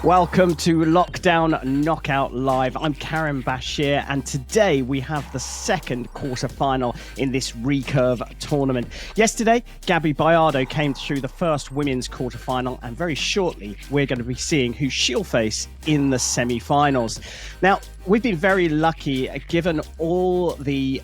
Welcome to Lockdown Knockout Live. I'm Karen Bashir, and today we have the second quarterfinal in this recurve tournament. Yesterday, Gabby Bayardo came through the first women's quarterfinal, and very shortly we're going to be seeing who she'll face in the semi-finals. Now, we've been very lucky, given all the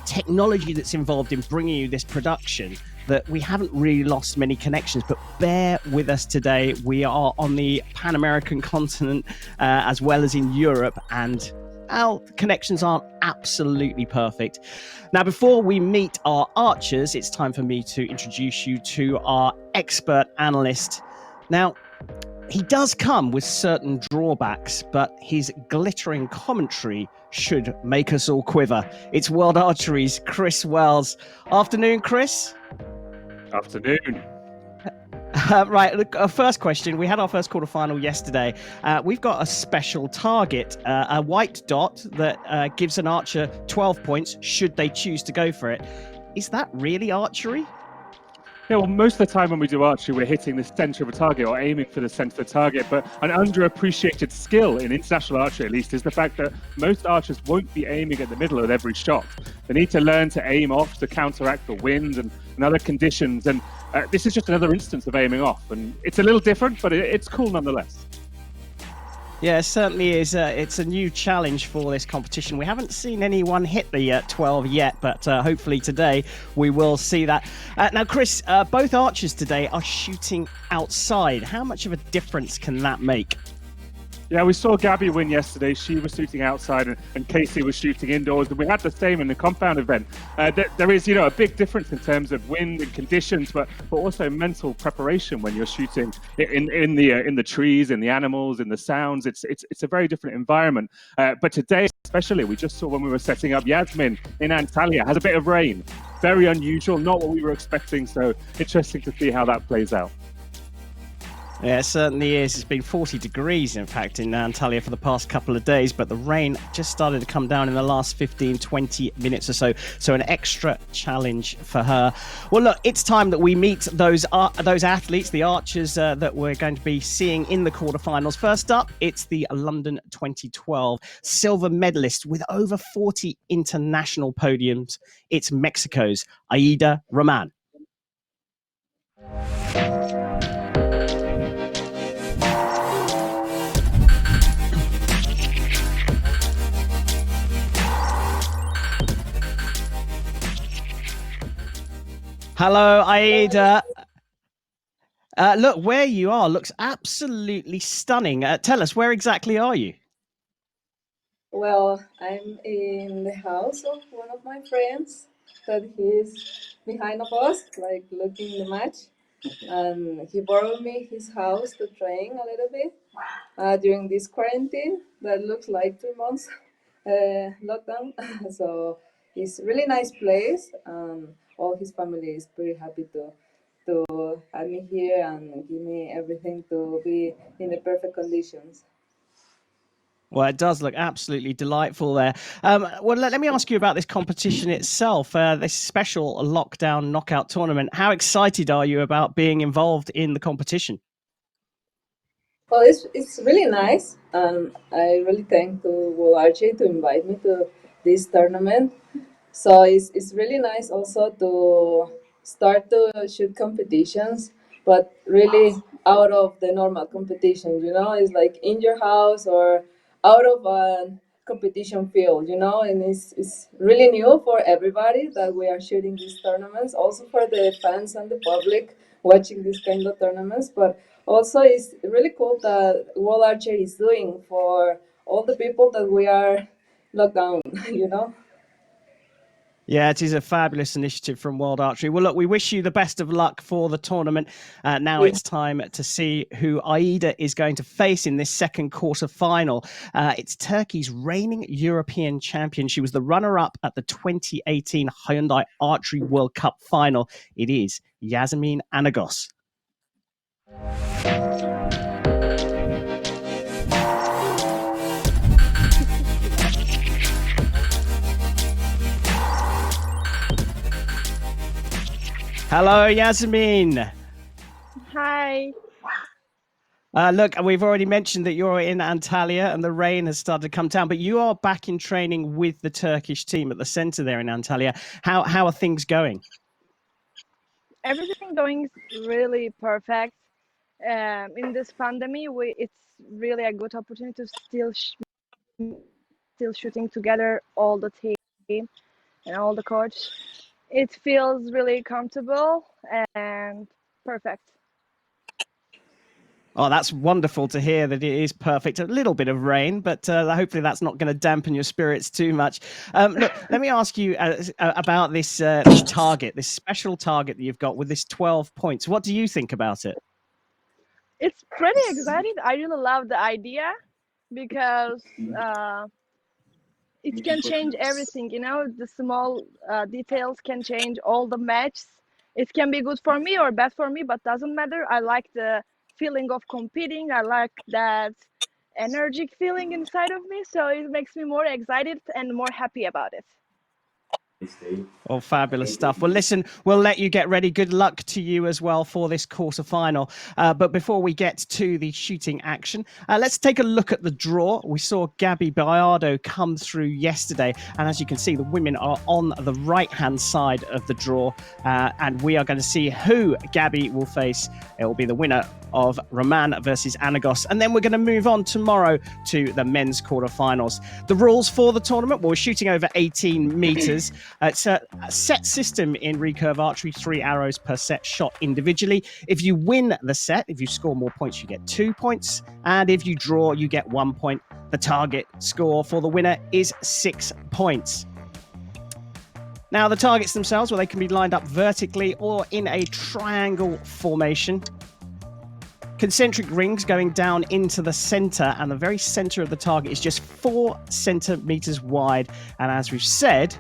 technology that's involved in bringing you this production, that we haven't really lost many connections, but bear with us today. We are on the Pan-American continent as well as in Europe, and our connections aren't absolutely perfect. Now, before we meet our archers, it's time for me to introduce you to our expert analyst. Now, he does come with certain drawbacks, but his glittering commentary should make us all quiver. It's World Archery's Chris Wells. Afternoon, Chris. Afternoon. Right, look, first question. We had our first quarterfinal yesterday. We've got a special target, a white dot that gives an archer 12 points should they choose to go for it. Is that really archery? Yeah, well, most of the time when we do archery, we're hitting the center of a target or aiming for the center of the target. But an underappreciated skill in international archery, at least, is the fact that most archers won't be aiming at the middle of every shot. They need to learn to aim off to counteract the wind and other conditions. And this is just another instance of aiming off. And it's a little different, but it's cool nonetheless. Yeah, it certainly is. It's a new challenge for this competition. We haven't seen anyone hit the 12 yet, but hopefully today we will see that. Now, Chris, both archers today are shooting outside. How much of a difference can that make? Yeah, we saw Gabby win yesterday. She was shooting outside and Casey was shooting indoors. And we had the same in the compound event. There is, a big difference in terms of wind and conditions, but also mental preparation when you're shooting in the trees, in the animals, in the sounds. It's a very different environment. But today, especially, we just saw when we were setting up, Yasemin in Antalya has a bit of rain. Very unusual, not what we were expecting. So interesting to see how that plays out. Yeah, it certainly is. It's been 40 degrees, in fact, in Antalya for the past couple of days, but the rain just started to come down in the last 15, 20 minutes or so. So an extra challenge for her. Well, look, it's time that we meet those athletes, the archers that we're going to be seeing in the quarterfinals. First up, it's the London 2012 silver medalist with over 40 international podiums. It's Mexico's Aida Roman. Hello, Aida. Look, where you are looks absolutely stunning. Tell us, where exactly are you? Well, I'm in the house of one of my friends that he's behind of us, like looking the match. And he borrowed me his house to train a little bit during this quarantine that looks like 2 months lockdown. So it's a really nice place. All his family is pretty happy to have me here and give me everything to be in the perfect conditions. Well, it does look absolutely delightful there. Well, let me ask you about this competition itself, this special lockdown knockout tournament. How excited are you about being involved in the competition? Well, it's really nice, and I really thank to Will Archie to invite me to this tournament. So it's really nice also to start to shoot competitions, but really out of the normal competition. It's like in your house or out of a competition field. And it's really new for everybody that we are shooting these tournaments. Also for the fans and the public watching these kind of tournaments, but also it's really cool that World Archery is doing for all the people that we are locked down. Yeah, it is a fabulous initiative from World Archery. Well, look, we wish you the best of luck for the tournament. Now it's time to see who Aida is going to face in this second quarterfinal. It's Turkey's reigning European champion. She was the runner-up at the 2018 Hyundai Archery World Cup final. It is Yasemin Anagoz. Hello, Yasemin. Hi. Look, we've already mentioned that you're in Antalya and the rain has started to come down, but you are back in training with the Turkish team at the center there in Antalya. How are things going? Everything going really perfect. In this pandemic, it's really a good opportunity to still shooting together, all the team and all the coach. It feels really comfortable and perfect. Oh, that's wonderful to hear that it is perfect. A little bit of rain, but hopefully that's not going to dampen your spirits too much. Look, let me ask you about this target, this special target that you've got with this 12 points. What do you think about it? It's pretty exciting. I really love the idea because it can change everything. The small details can change all the matches. It can be good for me or bad for me, but doesn't matter. I like the feeling of competing. I like that energetic feeling inside of me, so it makes me more excited and more happy about it. Oh, fabulous stuff. Well, listen, we'll let you get ready. Good luck to you as well for this quarterfinal. But before we get to the shooting action, let's take a look at the draw. We saw Gabby Biardo come through yesterday. And as you can see, the women are on the right-hand side of the draw. And we are going to see who Gabby will face. It will be the winner of Roman versus Anagoz. And then we're going to move on tomorrow to the men's quarterfinals. The rules for the tournament, well, we're shooting over 18 meters. It's a set system in recurve archery, 3 arrows per set shot individually. If you win the set, if you score more points, you get 2 points. And if you draw, you get 1 point. The target score for the winner is 6 points. Now, the targets themselves, well, they can be lined up vertically or in a triangle formation. Concentric rings going down into the center, and the very center of the target is just 4 centimeters wide. And as we've said,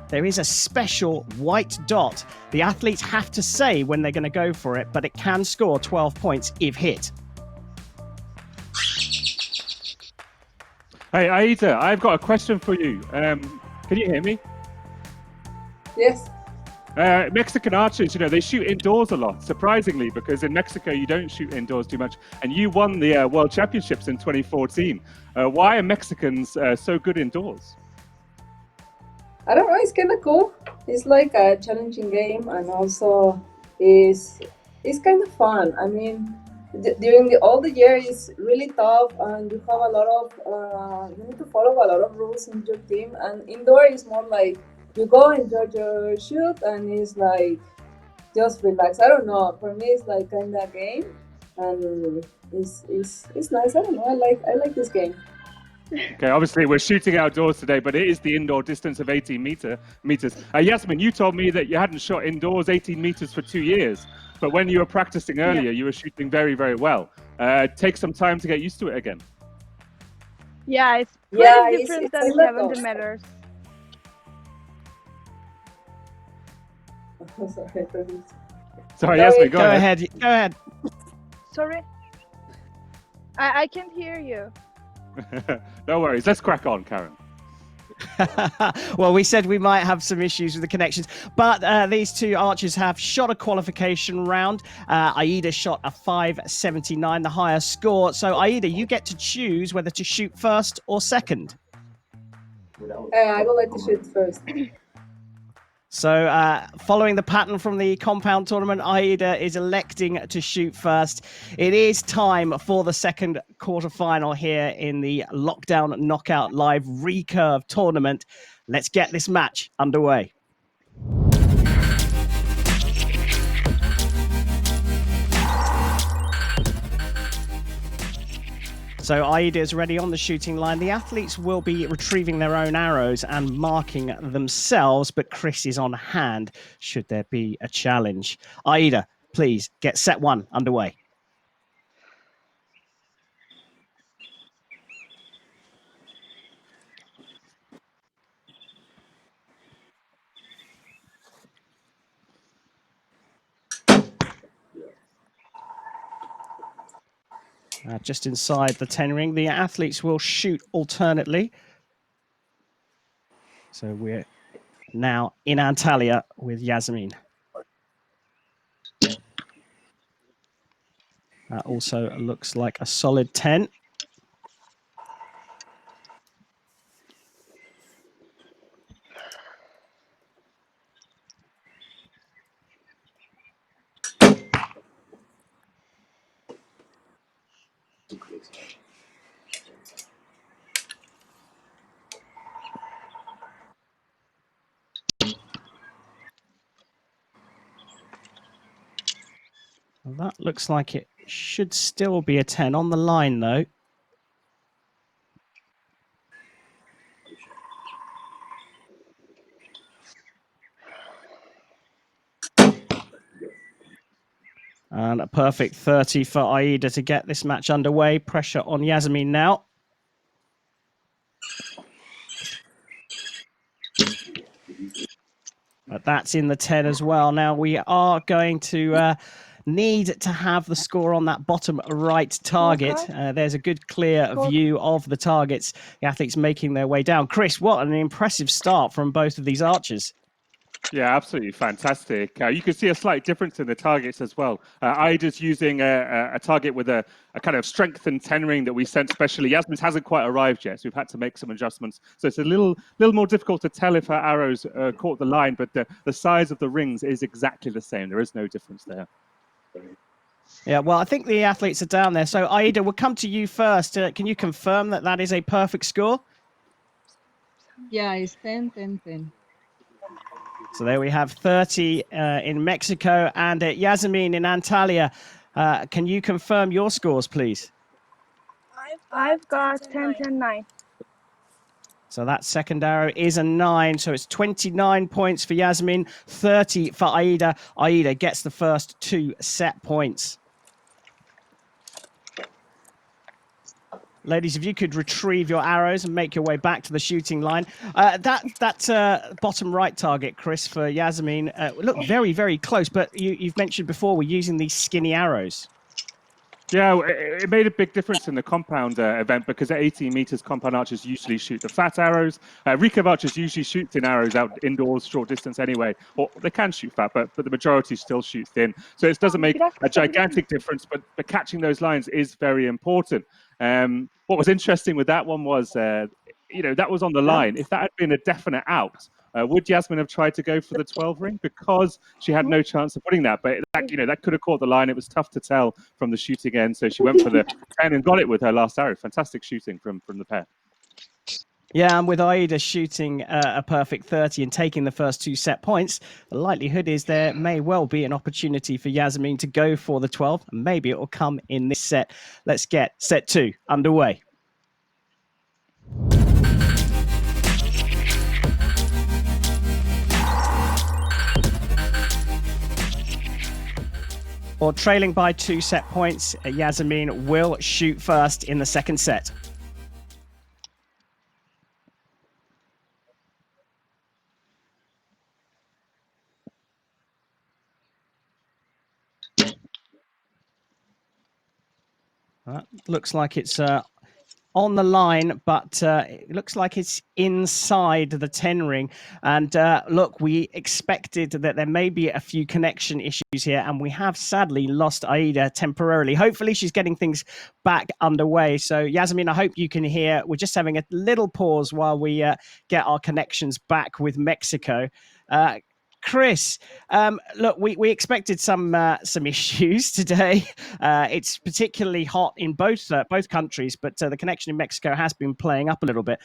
there is a special white dot. The athletes have to say when they're going to go for it, but it can score 12 points if hit. Hey, Aida, I've got a question for you. Can you hear me? Yes. Mexican archers, they shoot indoors a lot, surprisingly, because in Mexico you don't shoot indoors too much. And you won the World Championships in 2014. Why are Mexicans so good indoors? I don't know, it's kind of cool. It's like a challenging game, and also it's kind of fun. I mean, during all the year it's really tough, and you have a lot of you need to follow a lot of rules in your team. And indoor is more like you go enjoy your shoot, and it's like just relax. I don't know. For me, it's like kind of game, and it's nice. I don't know. I like this game. Okay, obviously we're shooting outdoors today, but it is the indoor distance of 18 meters. Yasemin, you told me that you hadn't shot indoors 18 meters for 2 years, but when you were practicing earlier, you were shooting very, very well. Take some time to get used to it again. Yeah, it's pretty different than 70 meters. Sorry, Yasemin, go ahead. Go ahead. Sorry? I can't hear you. No worries. Let's crack on, Karen. Well, we said we might have some issues with the connections, but these two archers have shot a qualification round. Aida shot a 5.79, the higher score. So, Aida, you get to choose whether to shoot first or second. I would like to shoot first. So, following the pattern from the compound tournament, Aida is electing to shoot first. It is time for the second quarterfinal here in the Lockdown Knockout Live recurve tournament. Let's get this match underway. So Aida is ready on the shooting line. The athletes will be retrieving their own arrows and marking themselves, but Chris is on hand should there be a challenge. Aida, please get set 1 underway. Just inside the 10 ring, the athletes will shoot alternately. So we're now in Antalya with Yasemin. That also looks like a solid 10. Well, that looks like it should still be a 10 on the line, though. And a perfect 30 for Aida to get this match underway. Pressure on Yasemin now. But that's in the 10 as well. Now we are going to need to have the score on that bottom right target. There's a good clear view of the targets, the athletes making their way down. Chris, what an impressive start from both of these archers. Yeah, absolutely fantastic. You can see a slight difference in the targets as well. Aida's using a target with a kind of strengthened 10 ring that we sent specially. Yasemin's hasn't quite arrived yet, so we've had to make some adjustments. So it's a little more difficult to tell if her arrows caught the line, but the size of the rings is exactly the same. There is no difference there. Yeah, well, I think the athletes are down there. So Aida, we'll come to you first. Can you confirm that that is a perfect score? Yeah, it's 10, 10, 10. So there we have 30 in Mexico and Yasemin in Antalya. Can you confirm your scores, please? I've got 10, 10, 9. So that second arrow is a 9. So it's 29 points for Yasemin, 30 for Aida. Aida gets the first 2 set points. Ladies, if you could retrieve your arrows and make your way back to the shooting line. That bottom right target, Chris, for Yasemin, looked very, very close. But you've mentioned before we're using these skinny arrows. Yeah, it made a big difference in the compound event because at 18 meters, compound archers usually shoot the fat arrows. Recurve archers usually shoot thin arrows out indoors, short distance anyway, or they can shoot fat, but the majority still shoot thin. So it doesn't make a gigantic difference, but catching those lines is very important. What was interesting with that one was, that was on the line. If that had been a definite out, would Yasemin have tried to go for the 12 ring because she had no chance of putting that? But that could have caught the line. It was tough to tell from the shooting end, so she went for the 10 and got it with her last arrow. Fantastic shooting from the pair. Yeah, and with Aida shooting a perfect 30 and taking the first 2 set points, the likelihood is there may well be an opportunity for Yasemin to go for the 12, and maybe it will come in this set. Let's get set 2 underway. Or trailing by 2 set points, Yasemin will shoot first in the second set. Looks like it's on the line, but it looks like it's inside the 10 ring. And look, we expected that there may be a few connection issues here, and we have sadly lost Aida temporarily. Hopefully she's getting things back underway. So Yasemin, I hope you can hear. We're just having a little pause while we get our connections back with Mexico. Chris, look, we expected some issues today. It's particularly hot in both countries, but the connection in Mexico has been playing up a little bit.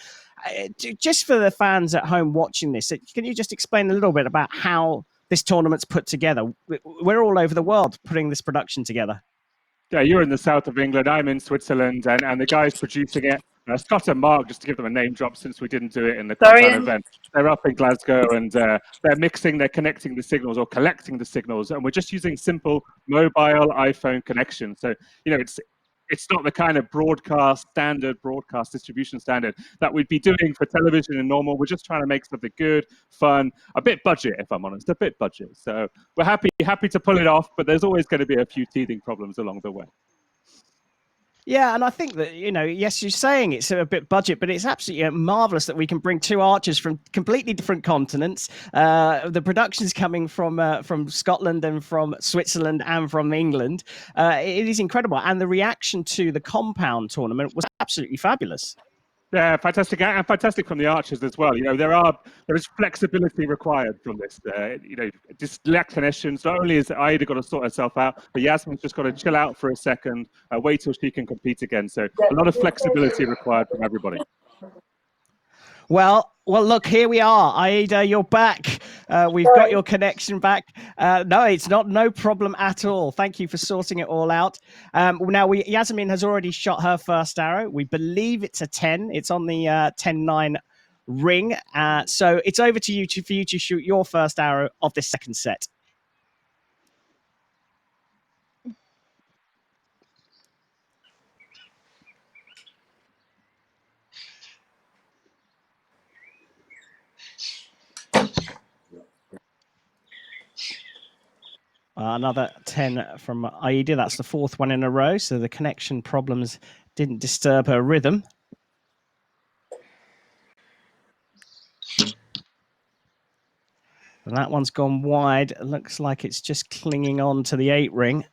Just for the fans at home watching this, can you just explain a little bit about how this tournament's put together? We're all over the world putting this production together. Yeah, you're in the south of England. I'm in Switzerland, and the guys producing it, Scott and Mark, just to give them a name drop since we didn't do it in the compound event. They're up in Glasgow, and they're connecting the signals or collecting the signals, and we're just using simple mobile iPhone connection. So, it's not the kind of broadcast distribution standard that we'd be doing for television and normal. We're just trying to make something good, fun, a bit budget, if I'm honest, a bit budget. So we're happy to pull it off, but there's always going to be a few teething problems along the way. Yeah, and I think that, yes, you're saying it's a bit budget, but it's absolutely marvelous that we can bring two archers from completely different continents. The production's coming from Scotland and from Switzerland and from England. It is incredible, and the reaction to the compound tournament was absolutely fabulous. Yeah, fantastic, and fantastic from the archers as well. There is flexibility required from this. Just lack connections. Not only is Aida got to sort herself out, but Yasemin's just got to chill out for a second, wait till she can compete again. So a lot of flexibility required from everybody. Well, look, here we are. Aida, you're back. We've got your connection back. No, it's no problem at all. Thank you for sorting it all out. Now, Yasemin has already shot her first arrow. We believe it's a 10. It's on the 10-9 ring. So it's over to you for you to shoot your first arrow of this second set. Another 10 from Aida. That's the fourth one in a row. So the connection problems didn't disturb her rhythm. And that one's gone wide. It looks like it's just clinging on to the 8 ring.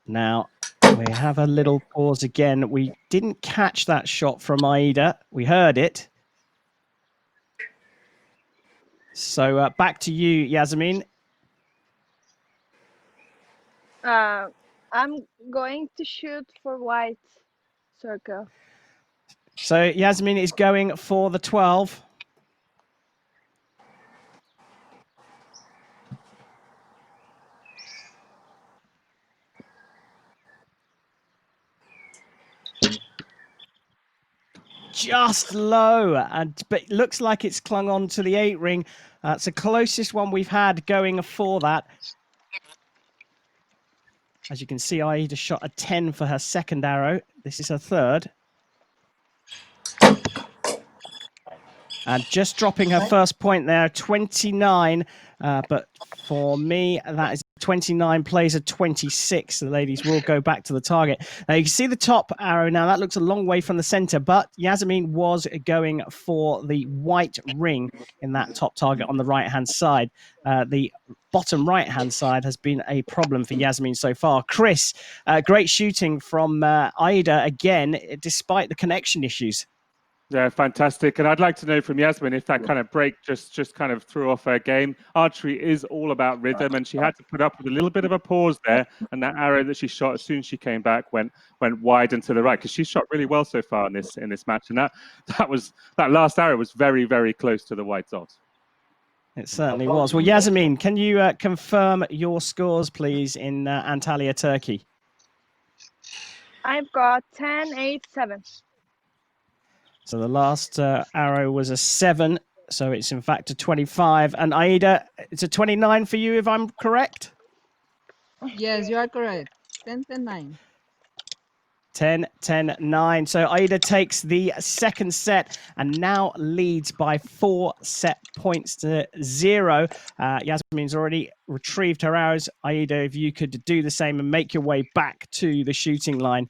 Now, we have a little pause again. We didn't catch that shot from Aida. We heard it. So back to you, Yasemin. I'm going to shoot for white circle. So Yasemin is going for the 12. Just low, but it looks like it's clung on to the 8 ring. It's the closest one we've had going for that. As you can see, Aida shot a 10 for her second arrow. This is her third. And just dropping her first point there, 29. But for me, that is 29 plays a 26. The ladies will go back to the target. Now you can see the top arrow now. That looks a long way from the center, but Yasemin was going for the white ring in that top target on the right-hand side. The bottom right-hand side has been a problem for Yasemin so far. Chris, great shooting from Aida again, despite the connection issues. Yeah, fantastic. And I'd like to know from Yasemin if that kind of break just kind of threw off her game. Archery is all about rhythm, and she had to put up with a little bit of a pause there. And that arrow that she shot as soon as she came back went wide and to the right, because she shot really well so far in this match. And that last arrow was very, very close to the white dot. It certainly was. Well, Yasemin, can you confirm your scores, please, in Antalya, Turkey? I've got 10, 8, 7. So the last arrow was a 7, so it's in fact a 25. And Aida, it's a 29 for you, if I'm correct? Yes, you are correct. 10, 10, 9. 10, 10, 9. So Aida takes the second set and now leads by 4 set points to 0. Yasemin's already retrieved her arrows. Aida, if you could do the same and make your way back to the shooting line.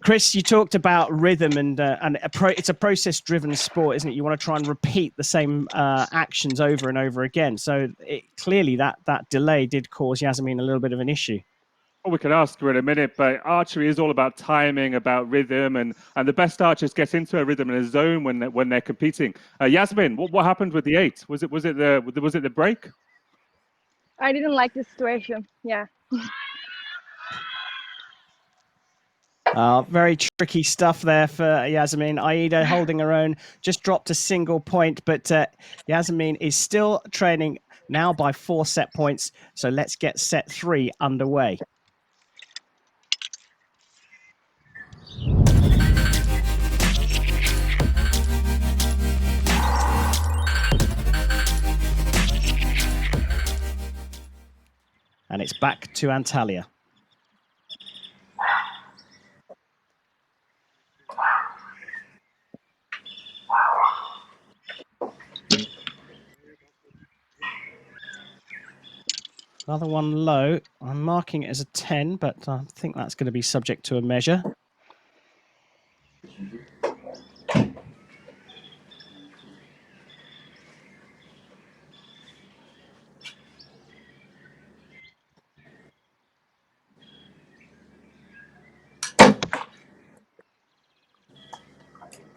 Chris, you talked about rhythm and it's a process-driven sport, isn't it? You want to try and repeat the same actions over and over again. So clearly that delay did cause Yasemin a little bit of an issue. Well, we can ask her in a minute, but archery is all about timing, about rhythm, and the best archers get into a rhythm and a zone when they're competing. Yasemin, what happened with the 8? Was it the break? I didn't like the situation. Yeah. Very tricky stuff there for Yasemin. Aida holding her own, just dropped a single point, but Yasemin is still trailing now by 4 set points. So let's get set 3 underway. And it's back to Antalya. Another one low. I'm marking it as a 10, but I think that's going to be subject to a measure.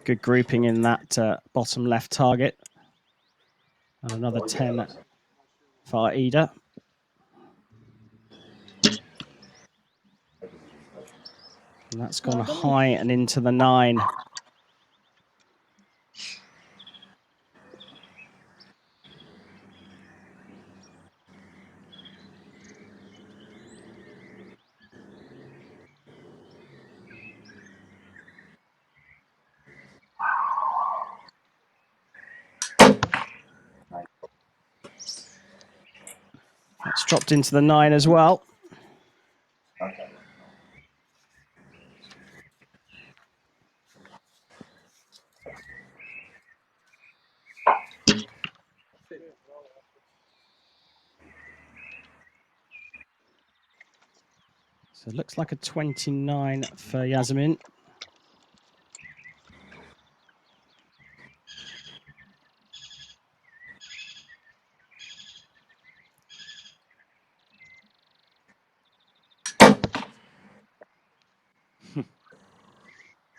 Good grouping in that bottom left target. And another 10 for Aida. And that's gone high and into the 9. That's dropped into the 9 as well. So it looks like a 29 for Yasemin.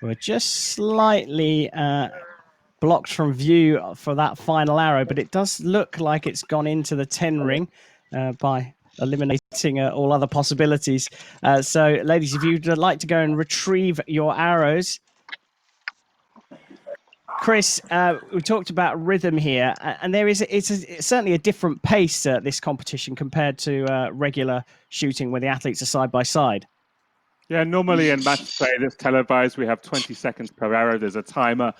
We're just slightly blocked from view for that final arrow, but it does look like it's gone into the 10 ring by eliminating all other possibilities. So, ladies, if you'd like to go and retrieve your arrows. Chris, we talked about rhythm here, and it's certainly a different pace this competition compared to regular shooting where the athletes are side by side. Yeah, normally in match play that's televised, we have 20 seconds per arrow. There's a timer.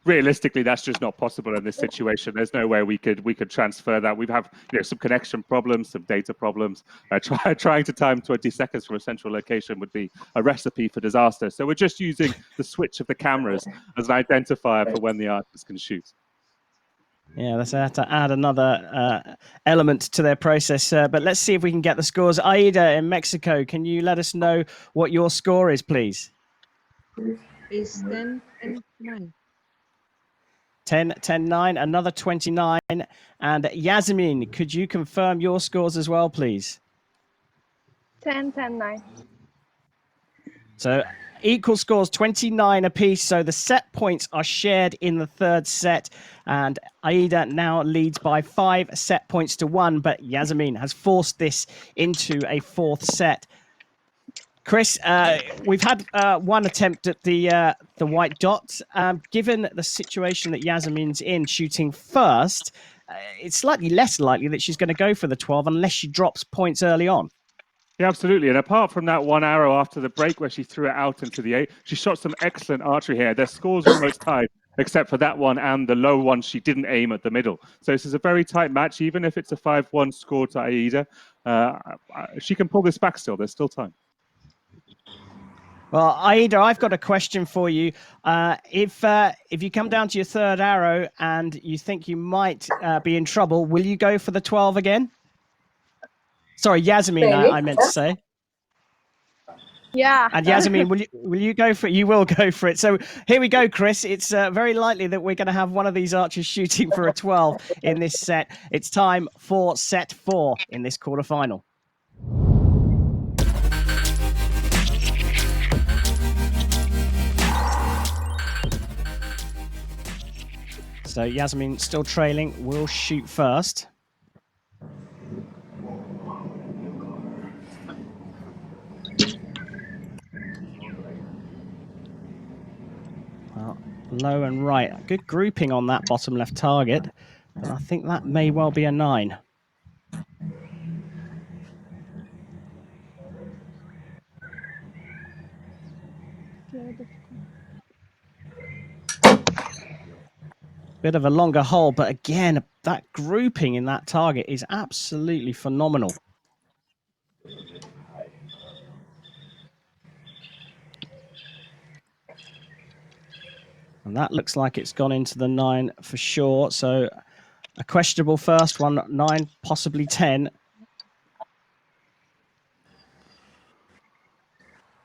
Realistically, that's just not possible in this situation. There's no way we could transfer that. We have some connection problems, some data problems. Trying to time 20 seconds from a central location would be a recipe for disaster. So we're just using the switch of the cameras as an identifier for when the artist can shoot. Yeah, let's have to add another element to their process. But let's see if we can get the scores. Aida in Mexico, can you let us know what your score is, please? Is 10, 10, 9. 10, 10, 9, another 29. And Yasemin, could you confirm your scores as well, please? 10, 10, 9. So equal scores, 29 apiece. So the set points are shared in the third set. And Aida now leads by 5 set points to 1. But Yasemin has forced this into a fourth set. Chris, we've had one attempt at the white dot. Given the situation that Yasemin's in, shooting first, it's slightly less likely that she's going to go for the 12 unless she drops points early on. Yeah, absolutely. And apart from that one arrow after the break where she threw it out into the 8, she shot some excellent archery here. Their scores almost tied, except for that one and the low one she didn't aim at the middle. So this is a very tight match. Even if it's a 5-1 score to Aida, she can pull this back still. There's still time. Well, Aida, I've got a question for you. If you come down to your third arrow and you think you might be in trouble, will you go for the 12 again? Sorry, Yasemin, I meant to say. Yeah. And Yasemin, will you go for it? You will go for it. So here we go, Chris. It's very likely that we're going to have one of these archers shooting for a 12 in this set. It's time for set 4 in this quarterfinal. So Yasemin still trailing, will shoot first. Well, low and right. Good grouping on that bottom left target. But I think that may well be a 9. Bit of a longer hole, but again, that grouping in that target is absolutely phenomenal. And that looks like it's gone into the 9 for sure. So a questionable first one, 9, possibly 10.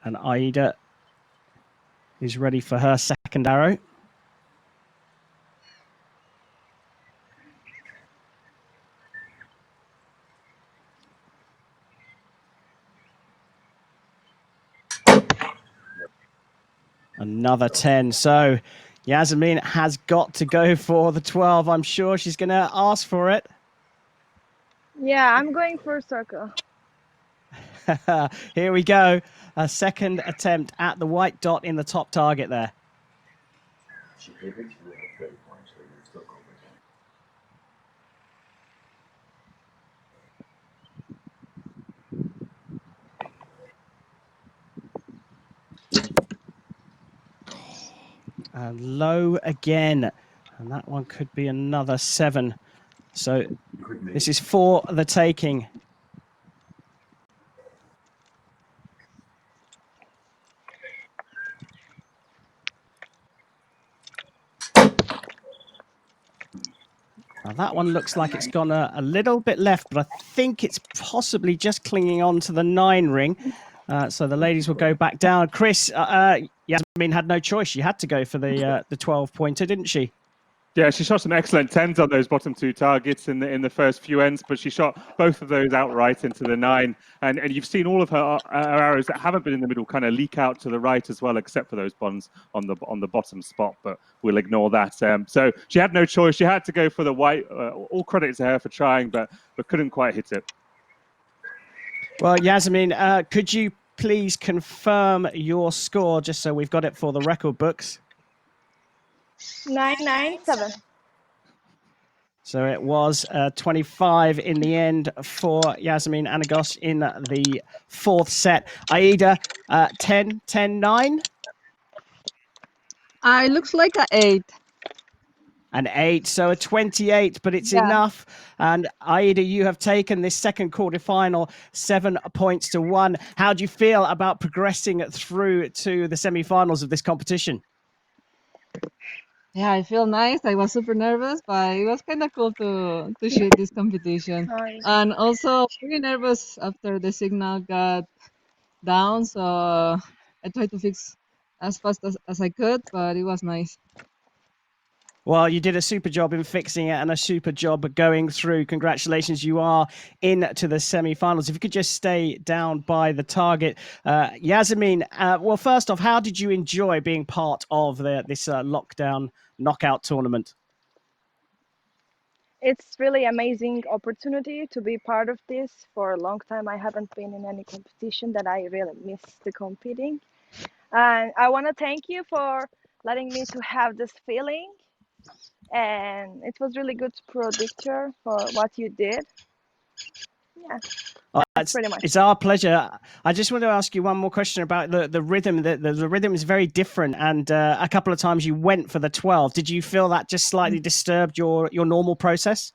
And Aida is ready for her second arrow. Another 10. So Yasemin has got to go for the 12. I'm sure she's going to ask for it. Yeah, I'm going for circle. Here we go. A second attempt at the white dot in the top target there. And low again. And that one could be another 7. So this is for the taking. Now that one looks like it's gone a little bit left, but I think it's possibly just clinging on to the 9 ring. So the ladies will go back down. Chris, Yasemin had no choice. She had to go for the 12-pointer, didn't she? Yeah, she shot some excellent 10s on those bottom 2 targets in the first few ends, but she shot both of those outright into the 9. And you've seen all of her arrows that haven't been in the middle kind of leak out to the right as well, except for those ones on the bottom spot. But we'll ignore that. So she had no choice. She had to go for the white. All credit to her for trying, but couldn't quite hit it. Well, Yasemin, could you please confirm your score just so we've got it for the record books? 997. So it was 25 in the end for Yasemin Anagoz in the 4th set. Aida, 10, 10, 9? It looks like an 8. An 8, so a 28, but it's Yeah. enough. And Aida, you have taken this second quarterfinal 7 points to 1. How do you feel about progressing through to the semi-finals of this competition? Yeah, I feel nice. I was super nervous, but it was kind of cool to shoot this competition. Sorry. And also pretty nervous after the signal got down, so I tried to fix as fast as I could, but it was nice. Well, you did a super job in fixing it and a super job going through. Congratulations, you are into the semi-finals. If you could just stay down by the target. Yasemin, well, first off, how did you enjoy being part of this lockdown knockout tournament? It's really amazing opportunity to be part of this. For a long time, I haven't been in any competition that I really miss the competing. And I want to thank you for letting me to have this feeling. And it was really good picture for what you did. Yeah, that's pretty much. It's our pleasure. I just want to ask you one more question about the rhythm. The rhythm is very different, and a couple of times you went for the 12. Did you feel that just slightly disturbed your normal process?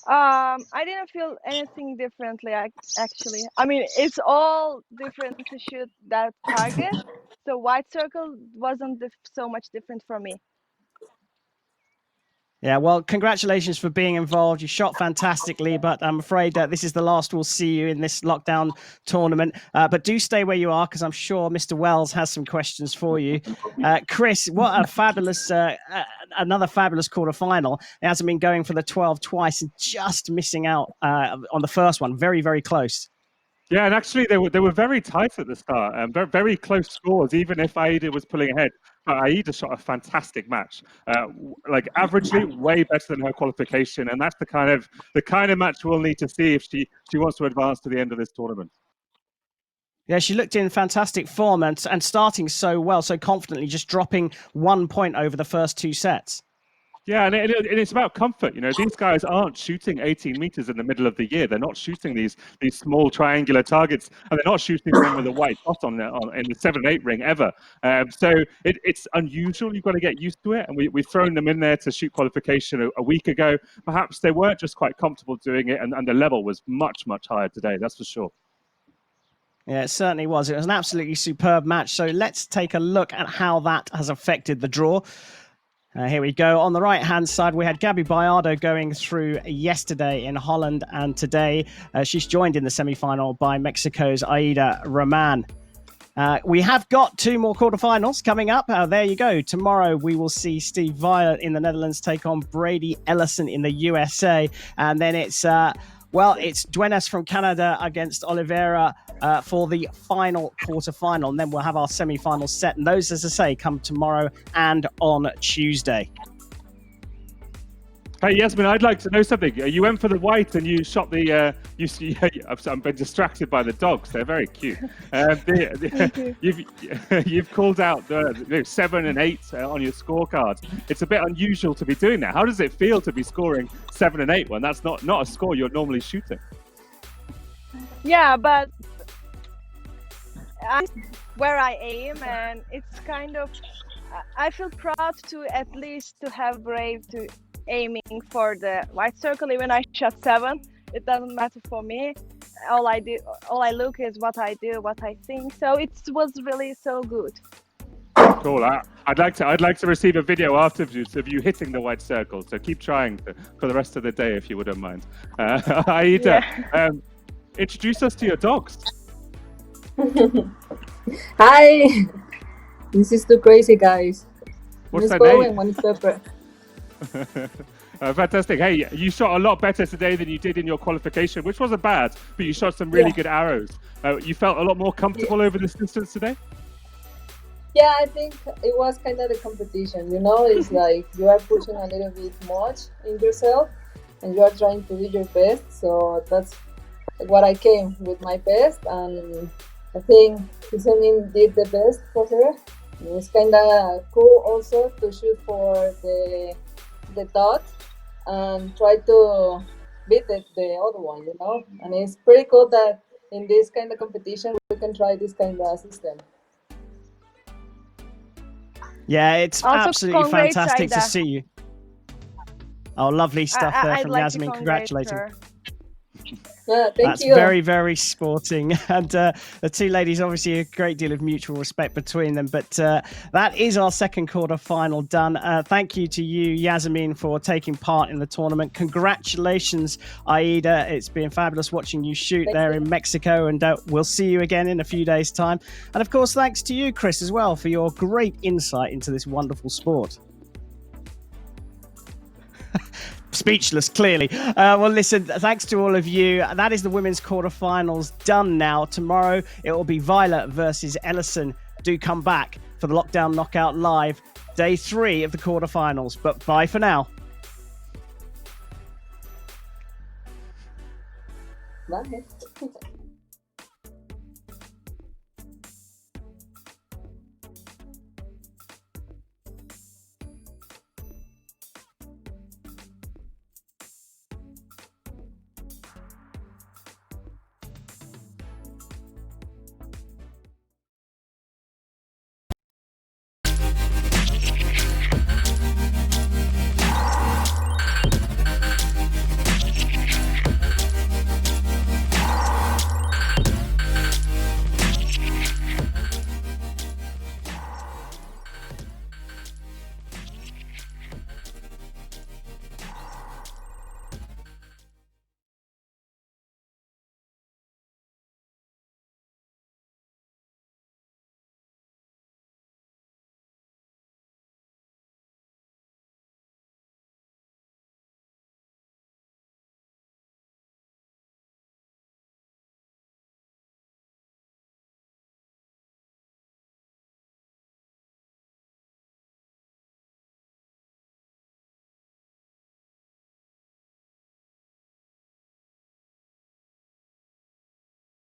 I didn't feel anything differently, actually. I mean, it's all different to shoot that target. So white circle wasn't so much different for me. Yeah, well, congratulations for being involved. You shot fantastically, but I'm afraid this is the last we'll see you in this lockdown tournament. But do stay where you are, because I'm sure Mr. Wells has some questions for you. Chris, what a fabulous, another fabulous quarterfinal. It hasn't been going for the 12 twice and just missing out on the first one. Very, very close. Yeah, and actually they were very tight at the start, and very, very close scores, even if Aida was pulling ahead. But Aida shot a fantastic match, like averagely way better than her qualification, and that's the kind of match we'll need to see if she wants to advance to the end of this tournament. Yeah, she looked in fantastic form and starting so well, so confidently, just dropping 1 point over the first 2 sets. Yeah, and it's about comfort. You know, these guys aren't shooting 18 meters in the middle of the year. They're not shooting these small triangular targets, and they're not shooting them with a white dot in the 7-8 ring ever. So it's unusual. You've got to get used to it. And we've thrown them in there to shoot qualification a week ago. Perhaps they weren't just quite comfortable doing it, and the level was much, much higher today. That's for sure. Yeah, it certainly was. It was an absolutely superb match. So let's take a look at how that has affected the draw. Here we go. On the right-hand side, we had Gabby Bayardo going through yesterday in Holland, and today she's joined in the semi-final by Mexico's Aida Roman. We have got 2 more quarterfinals coming up. There you go. Tomorrow we will see Steve Violet in the Netherlands take on Brady Ellison in the USA. And then it's Duenas from Canada against Oliveira for the final quarterfinal. And then we'll have our semi-final set. And those, as I say, come tomorrow and on Tuesday. Hey, Yasemin, I'd like to know something. You went for the white and you shot the... I've been distracted by the dogs. They're very cute. You've called out the 7 and 8 on your scorecard. It's a bit unusual to be doing that. How does it feel to be scoring 7 and 8 when that's not a score you're normally shooting? Yeah, but I'm where I aim, and it's kind of... I feel proud to at least to have brave to aiming for the white circle. Even I shot 7, it doesn't matter for me. All I look is what I do, what I think. So it was really so good. Cool. I'd like to receive a video afterwards of you hitting the white circle. So keep trying for the rest of the day, if you wouldn't mind. Aida, introduce us to your dogs. Hi. This is too crazy, guys. What's One their is Bo name? and one is Pepper. Fantastic. Hey, you shot a lot better today than you did in your qualification, which wasn't bad, but you shot some really good arrows. You felt a lot more comfortable over this distance today? Yeah, I think it was kind of the competition, it's like you are pushing a little bit much in yourself and you are trying to do your best. So that's what I came with, my best, and I think Yasemin did the best for her. It's kind of cool also to shoot for the dot and try to beat the other one, And it's pretty cool that in this kind of competition we can try this kind of system. Yeah, it's Also, absolutely congrats, fantastic to Aida. see you. Oh, lovely stuff there I'd from like Yasemin. to Congratulating. her. Thank That's you. very, very sporting. And the 2 ladies, obviously a great deal of mutual respect between them. But that is our second quarter final done. Thank you to you, Yasemin, for taking part in the tournament. Congratulations, Aida. It's been fabulous watching you shoot there in Mexico. And we'll see you again in a few days' time. And of course, thanks to you, Chris, as well, for your great insight into this wonderful sport. Speechless, clearly. Well, listen, thanks to all of you. That is the women's quarterfinals done now. Tomorrow, it will be Violet versus Ellison. Do come back for the Lockdown Knockout Live, day 3 of the quarterfinals. But bye for now. Bye.